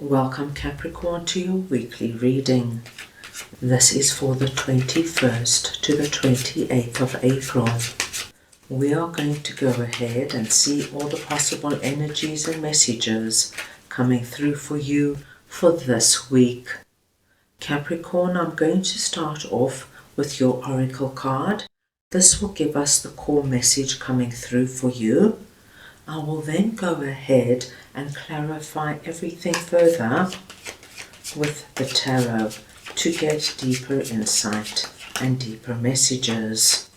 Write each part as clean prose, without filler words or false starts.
Welcome Capricorn to your weekly reading. This is for the 21st to the 28th of April. We are going to go ahead and see all the possible energies and messages coming through for you for this week. Capricorn, I'm going to start off with your oracle card. This will give us the core message coming through for you. I will then go ahead and clarify everything further with the tarot to get deeper insight and deeper messages.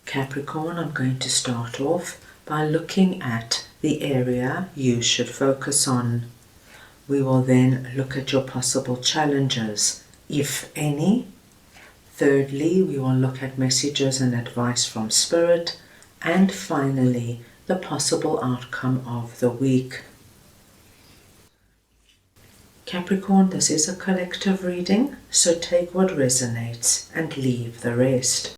Capricorn, I'm going to start off by looking at the area you should focus on. We will then look at your possible challenges, if any. Thirdly, we will look at messages and advice from Spirit. And finally, the possible outcome of the week. Capricorn, this is a collective reading, so take what resonates and leave the rest.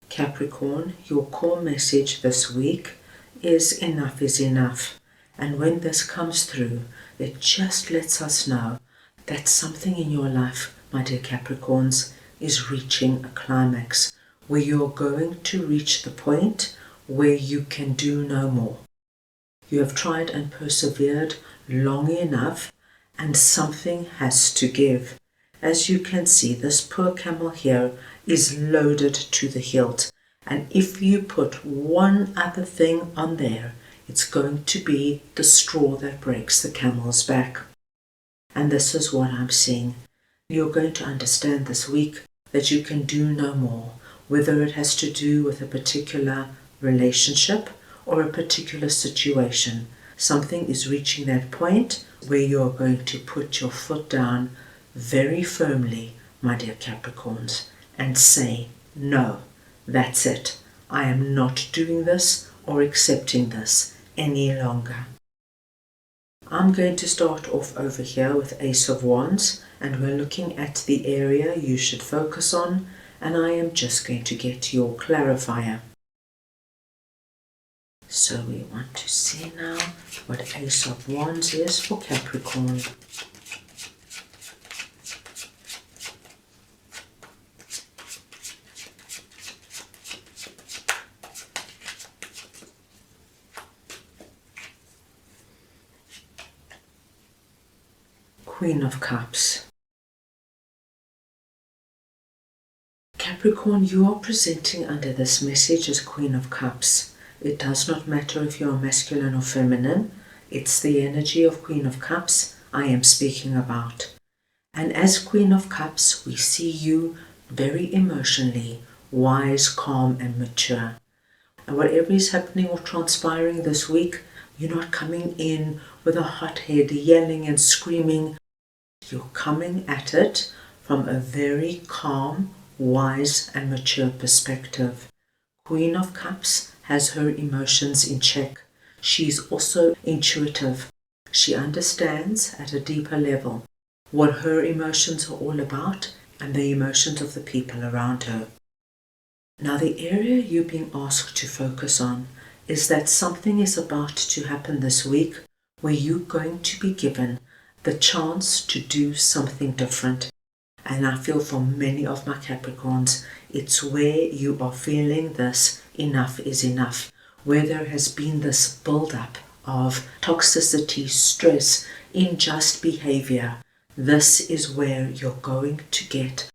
Capricorn, your core message this week is enough is enough. And when this comes through, it just lets us know that something in your life, my dear Capricorns, is reaching a climax, where you're going to reach the point where you can do no more. You have tried and persevered long enough, and something has to give. As you can see, this poor camel here is loaded to the hilt, and if you put one other thing on there, it's going to be the straw that breaks the camel's back. And this is what I'm seeing. You're going to understand this week that you can do no more, whether it has to do with a particular relationship or a particular situation. Something is reaching that point where you're going to put your foot down very firmly, my dear Capricorns, and say, no, that's it. I am not doing this or accepting this any longer. I'm going to start off over here with Ace of Wands, and we're looking at the area you should focus on, and I am just going to get your clarifier. So we want to see now what Ace of Wands is for Capricorn. Queen of Cups. Capricorn, you are presenting under this message as Queen of Cups. It does not matter if you are masculine or feminine. It's the energy of Queen of Cups I am speaking about. And as Queen of Cups, we see you very emotionally wise, calm and mature. And whatever is happening or transpiring this week, you're not coming in with a hot head, yelling and screaming. You're coming at it from a very calm, wise and mature perspective. Queen of Cups has her emotions in check. She's also intuitive. She understands at a deeper level what her emotions are all about and the emotions of the people around her. Now the area you're being asked to focus on is that something is about to happen this week where you're going to be given the chance to do something different. And I feel for many of my Capricorns, it's where you are feeling this enough is enough, where there has been this build-up of toxicity, stress, unjust behavior. This is where you're going to get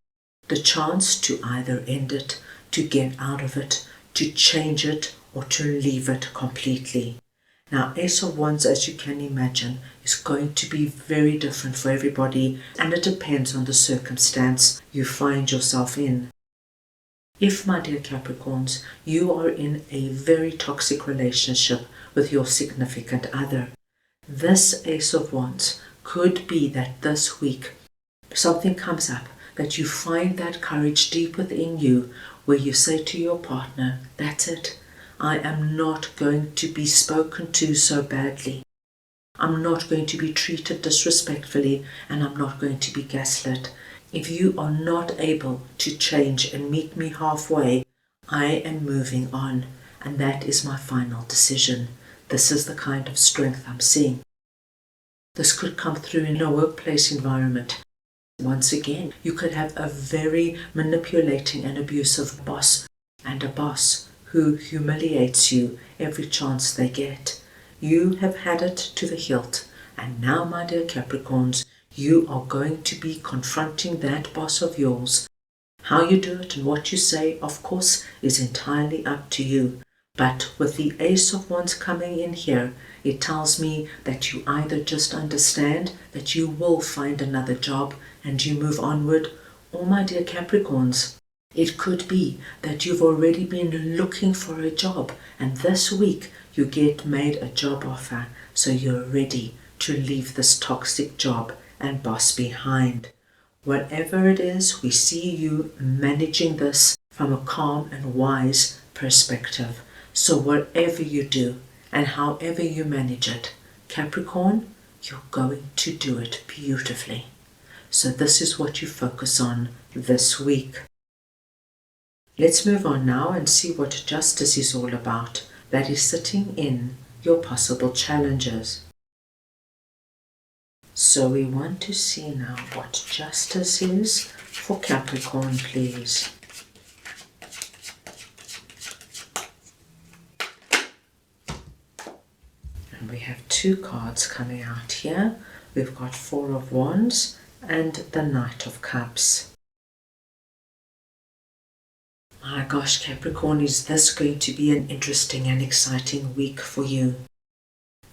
the chance to either end it, to get out of it, to change it, or to leave it completely. Now, Ace of Wands, as you can imagine, is going to be very different for everybody, and it depends on the circumstance you find yourself in. If, my dear Capricorns, you are in a very toxic relationship with your significant other, this Ace of Wands could be that this week something comes up, that you find that courage deep within you, where you say to your partner, that's it. I am not going to be spoken to so badly. I'm not going to be treated disrespectfully, and I'm not going to be gaslit. If you are not able to change and meet me halfway, I am moving on, and that is my final decision. This is the kind of strength I'm seeing. This could come through in a workplace environment. Once again, you could have a very manipulating and abusive boss, and a boss who humiliates you every chance they get. You have had it to the hilt, and now, my dear Capricorns, you are going to be confronting that boss of yours. How you do it and what you say, of course, is entirely up to you. But with the Ace of Wands coming in here, it tells me that you either just understand that you will find another job and you move onward, or, my dear Capricorns, it could be that you've already been looking for a job and this week you get made a job offer, so you're ready to leave this toxic job and boss behind. Whatever it is, we see you managing this from a calm and wise perspective. So whatever you do and however you manage it, Capricorn, you're going to do it beautifully. So this is what you focus on this week. Let's move on now and see what justice is all about. That is sitting in your possible challenges. So we want to see now what justice is for Capricorn, please. And we have two cards coming out here. We've got Four of Wands and the Knight of Cups. My gosh, Capricorn, is this going to be an interesting and exciting week for you?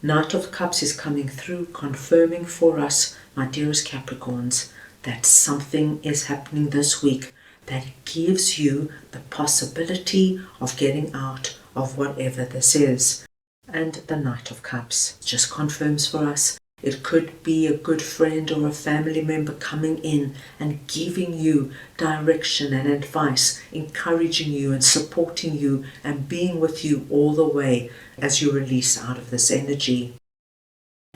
Knight of Cups is coming through, confirming for us, my dearest Capricorns, that something is happening this week that gives you the possibility of getting out of whatever this is. And the Knight of Cups just confirms for us it could be a good friend or a family member coming in and giving you direction and advice, encouraging you and supporting you and being with you all the way as you release out of this energy.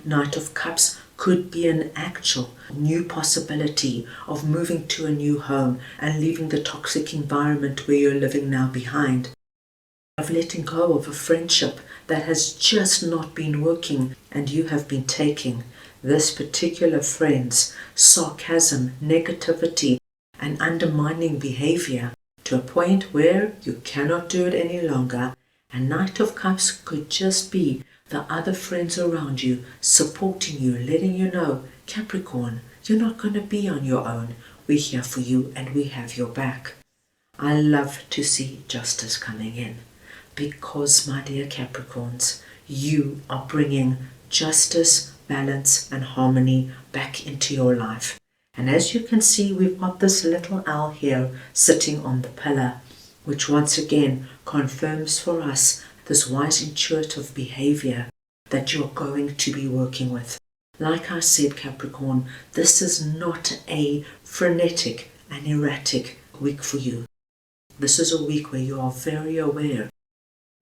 Knight of Cups could be an actual new possibility of moving to a new home and leaving the toxic environment where you're living now behind. Of letting go of a friendship that has just not been working and you have been taking this particular friend's sarcasm, negativity and undermining behavior to a point where you cannot do it any longer. And Knight of Cups could just be the other friends around you supporting you, letting you know, Capricorn, you're not going to be on your own. We're here for you and we have your back. I love to see justice coming in. Because, my dear Capricorns, you are bringing justice, balance and harmony back into your life. And as you can see, we've got this little owl here sitting on the pillar, which once again confirms for us this wise intuitive behavior that you're going to be working with. Like I said, Capricorn, this is not a frenetic and erratic week for you. This is a week where you are very aware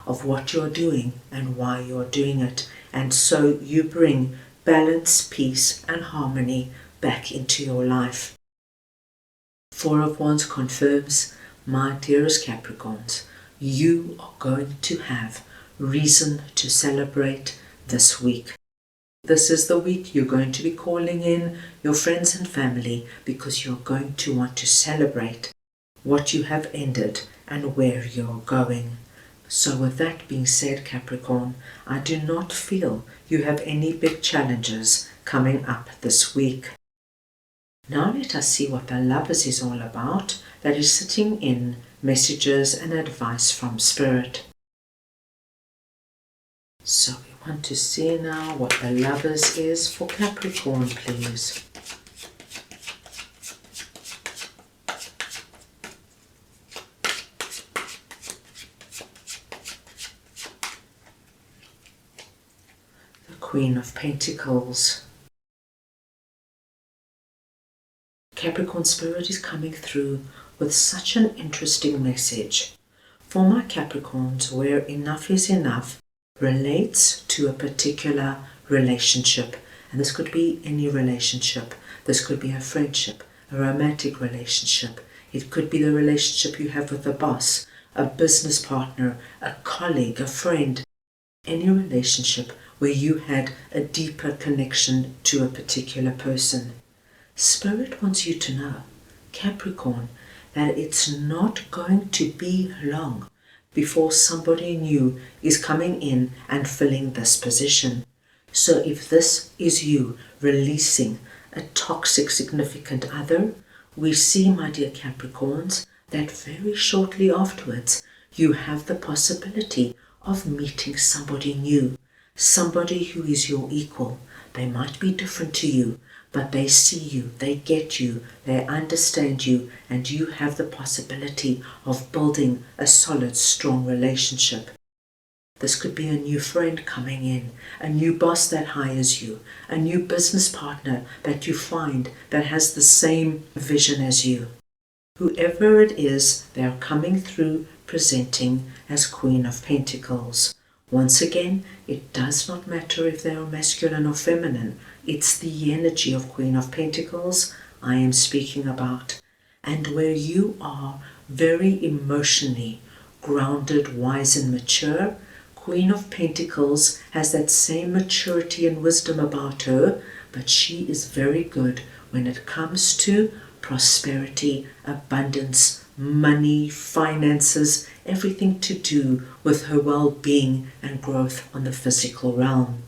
of what you're doing and why you're doing it, and so you bring balance, peace and harmony back into your life. Four of Wands confirms, my dearest Capricorns, you are going to have reason to celebrate this week. This is the week you're going to be calling in your friends and family because you're going to want to celebrate what you have ended and where you're going. So with that being said, Capricorn, I do not feel you have any big challenges coming up this week. Now let us see what the Lovers is all about, that is sitting in messages and advice from Spirit. So we want to see now what the Lovers is for Capricorn, please. Queen of Pentacles. Capricorn Spirit is coming through with such an interesting message. For my Capricorns, where enough is enough relates to a particular relationship. And this could be any relationship. This could be a friendship, a romantic relationship. It could be the relationship you have with a boss, a business partner, a colleague, a friend. Any relationship where you had a deeper connection to a particular person. Spirit wants you to know, Capricorn, that it's not going to be long before somebody new is coming in and filling this position. So if this is you releasing a toxic significant other, we see, my dear Capricorns, that very shortly afterwards you have the possibility of meeting somebody new, somebody who is your equal. They might be different to you, but they see you, they get you, they understand you, and you have the possibility of building a solid, strong relationship. This could be a new friend coming in, a new boss that hires you, a new business partner that you find that has the same vision as you. Whoever it is, they are coming through presenting as Queen of Pentacles. Once again, it does not matter if they are masculine or feminine. It's the energy of Queen of Pentacles I am speaking about. And where you are very emotionally grounded, wise and mature, Queen of Pentacles has that same maturity and wisdom about her, but she is very good when it comes to prosperity, abundance, money, finances, everything to do with her well-being and growth on the physical realm.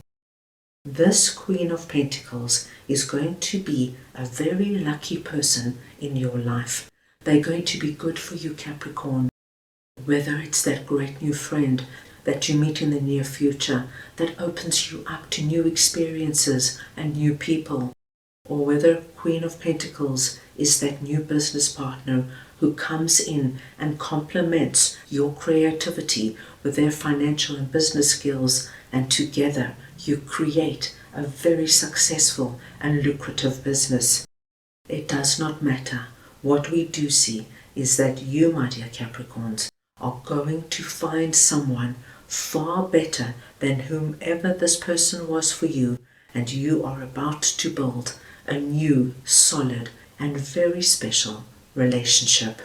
This Queen of Pentacles is going to be a very lucky person in your life. They're going to be good for you, Capricorn. Whether it's that great new friend that you meet in the near future that opens you up to new experiences and new people, or whether Queen of Pentacles is that new business partner who comes in and complements your creativity with their financial and business skills, and together you create a very successful and lucrative business. It does not matter. What we do see is that you, my dear Capricorns, are going to find someone far better than whomever this person was for you, and you are about to build a new, solid, and very special relationship.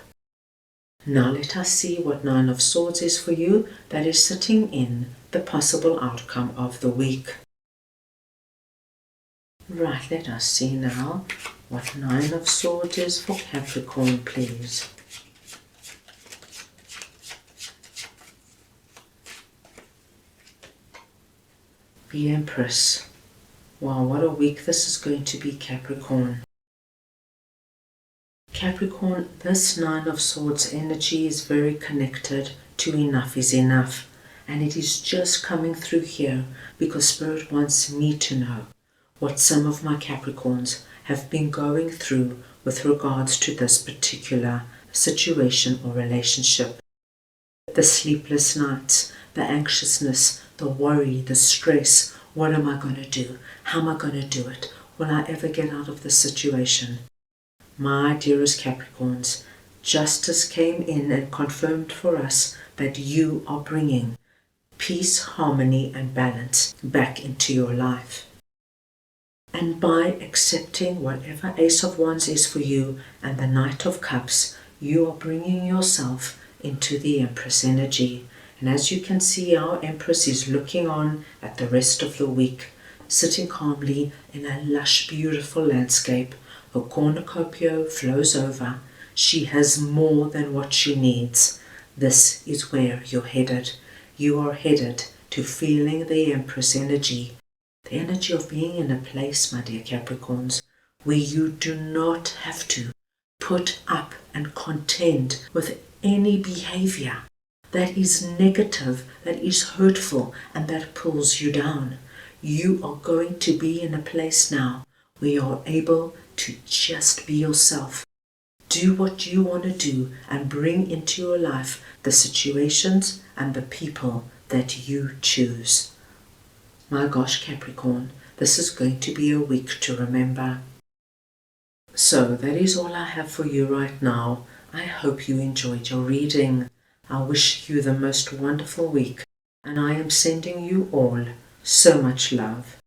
Now let us see what Nine of Swords is for you that is sitting in the possible outcome of the week. Right, let us see now what Nine of Swords is for Capricorn, please. The Empress. Wow, what a week this is going to be, Capricorn. Capricorn, this Nine of Swords energy is very connected to enough is enough. And it is just coming through here because Spirit wants me to know what some of my Capricorns have been going through with regards to this particular situation or relationship. The sleepless nights, the anxiousness, the worry, the stress. What am I going to do? How am I going to do it? Will I ever get out of this situation? My dearest Capricorns, justice came in and confirmed for us that you are bringing peace, harmony and balance back into your life. And by accepting whatever Ace of Wands is for you and the Knight of Cups, you are bringing yourself into the Empress energy. And as you can see, our Empress is looking on at the rest of the week, sitting calmly in a lush, beautiful landscape. Her cornucopia flows over. She has more than what she needs. This is where you're headed. You are headed to feeling the Empress energy. The energy of being in a place, my dear Capricorns, where you do not have to put up and contend with any behavior that is negative, that is hurtful, and that pulls you down. You are going to be in a place now where you are able to just be yourself. Do what you want to do and bring into your life the situations and the people that you choose. My gosh, Capricorn, this is going to be a week to remember. So that is all I have for you right now. I hope you enjoyed your reading. I wish you the most wonderful week, and I am sending you all so much love.